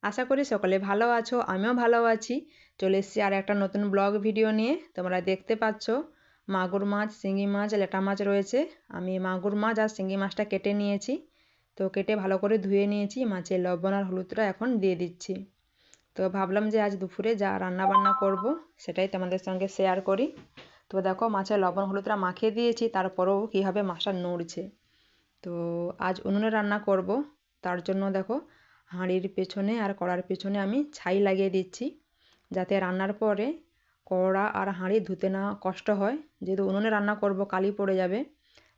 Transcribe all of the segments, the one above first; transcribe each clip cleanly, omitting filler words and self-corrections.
আশা করি সকলে ভালো আছো, আমিও ভালো আছি। চলে এসেছি আর একটা নতুন ব্লগ ভিডিও নিয়ে। তোমরা দেখতে পাচ্ছ মাগুর মাছ, শিঙি মাছ, ল্যাটা মাছ রয়েছে। আমি মাগুর মাছ আর শিঙি মাছটা কেটে নিয়েছি। তো কেটে ভালো করে ধুয়ে নিয়েছি। মাছের লবণ আর হলুদটা এখন দিয়ে দিচ্ছি। তো ভাবলাম যে আজ দুপুরে যা রান্না বান্না করব সেটাই তোমাদের সঙ্গে শেয়ার করি। তো দেখো মাছের লবণ হলুদটা মাখিয়ে দিয়েছি, তারপরেও কীভাবে মাছটা নড়ছে। তো আজ উনুনে রান্না করব। তার জন্য দেখো হাঁড়ির পেছনে আর কড়ার পেছনে আমি ছাই লাগিয়ে দিচ্ছি, যাতে রান্নার পরে কড়া আর হাঁড়ি ধুতে না কষ্ট হয়। যেহেতু উনুনে রান্না করব কালি পড়ে যাবে,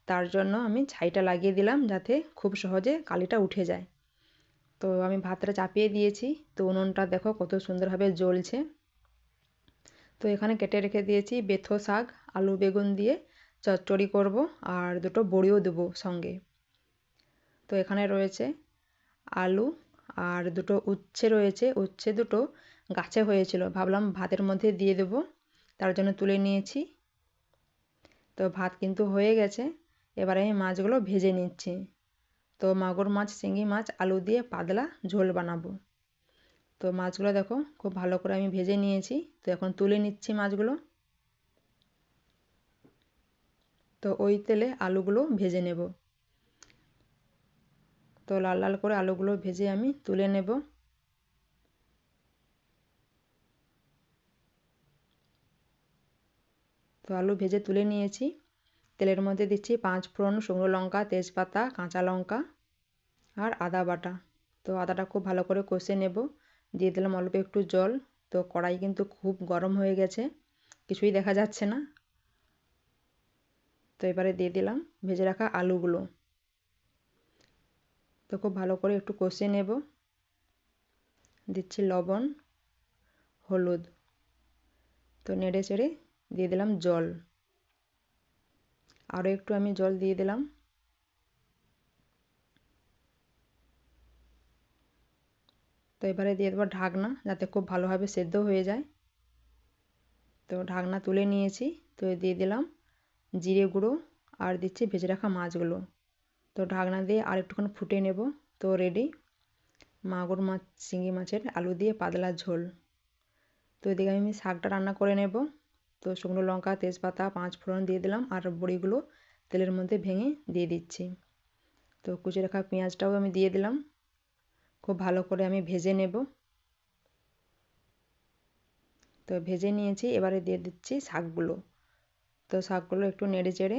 তার জন্য আমি ছাইটা লাগিয়ে দিলাম যাতে খুব সহজে কালিটা উঠে যায়। তো আমি ভাতটা চাপিয়ে দিয়েছি। তো উনুনটা দেখো কত সুন্দরভাবে জ্বলছে। তো এখানে কেটে রেখে দিয়েছি বেথো শাক, আলু বেগুন দিয়ে চচ্চড়ি করব, আর দুটো বড়িও দেবো সঙ্গে। তো এখানে রয়েছে আলু আর দুটো উচ্ছে রয়েছে। উচ্ছে দুটো গাছে হয়েছিল, ভাবলাম ভাতের মধ্যে দিয়ে দেবো, তার জন্য তুলে নিয়েছি। তো ভাত কিন্তু হয়ে গেছে। এবার আমি মাছগুলো ভেজে নিচ্ছি। তো মাগুর মাছ, শিঙি মাছ আলু দিয়ে পাতলা ঝোল বানাবো। তো মাছগুলো দেখো খুব ভালো করে আমি ভেজে নিয়েছি। তো এখন তুলে নিচ্ছি মাছগুলো। তো ওই তেলে আলুগুলো ভেজে নেব। তো লাল লাল করে আলুগুলো ভেজে আমি তুলে নেব। তো আলু ভেজে তুলে নিয়েছি। তেলের মধ্যে দিচ্ছি 5 ফোড়ন, শুকনো লঙ্কা, তেজপাতা, কাঁচা লঙ্কা আর আদা বাটা। তো আদাটা খুব ভালো করে কষে নেব। দিয়ে দিলাম অল্প একটু জল। তো কড়াই কিন্তু খুব গরম হয়ে গেছে, কিছুই দেখা যাচ্ছে না। তো এবারে দিয়ে দিলাম ভেজে রাখা আলুগুলো। তো খুব ভালো করে একটু কষে নেব। দিচ্ছি লবণ, হলুদ। তো নেড়ে চেড়ে দিয়ে দিলাম জল। আরও একটু আমি জল দিয়ে দিলাম। তো এবারে দিয়ে দেবো ঢাকনা, যাতে খুব ভালোভাবে সেদ্ধ হয়ে যায়। তো ঢাকনা তুলে নিয়েছি। তো দিয়ে দিলাম জিরে গুঁড়ো আর দিচ্ছি ভেজে রাখা মাছগুলো। তো ঢাকনা দিয়ে আর একটুক্ষণ ফুটিয়ে নেব। তো রেডি মাগুর মাছ, শিঙি মাছের আলু দিয়ে পাতলা ঝোল। তো এদিকে আমি শাকটা রান্না করে নেব। তো শুকনো লঙ্কা, তেজপাতা, 5 ফোড়ন দিয়ে দিলাম, আর বড়িগুলো তেলের মধ্যে ভেঙে দিয়ে দিচ্ছি। তো কুচি রাখা পেঁয়াজটাও আমি দিয়ে দিলাম। খুব ভালো করে আমি ভেজে নেব। তো ভেজে নিয়েছি, এবারে দিয়ে দিচ্ছি শাকগুলো। তো শাকগুলো একটু নেড়ে চেড়ে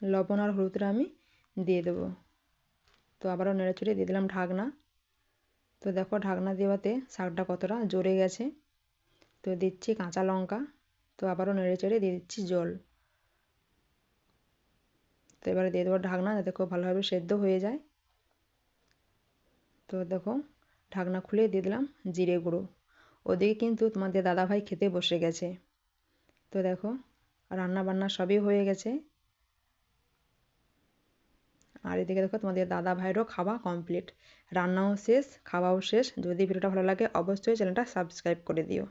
লবণ আর হলুদটা আমি দিয়ে দেবো। তো আবারও নেড়ে চেড়ে দিয়ে দিলাম ঢাকনা। তো দেখো ঢাকনা দেওয়াতে শাকটা কতটা জড়ে গেছে। তো দিচ্ছি কাঁচা লঙ্কা। তো আবারও নেড়ে চেড়ে দিয়ে দিচ্ছি জল। তো এবারে দিয়ে দেবো ঢাকনা, যাতে খুব ভালোভাবে সেদ্ধ হয়ে যায়। তো দেখো ঢাকনা খুলে দিয়ে দিলাম জিরে গুঁড়ো। ওদিকে কিন্তু তোমাদের দাদাভাই খেতে বসে গেছে। তো দেখো রান্না বান্না সবই হয়ে গেছে। আর এদিকে দেখো তোমাদের দাদা ভাইয়েরও খাওয়া কমপ্লিট, রান্নাও শেষ, খাওয়াও শেষ। যদি ভিডিওটা ভালো লাগে অবশ্যই চ্যানেলটা সাবস্ক্রাইব করে দিও।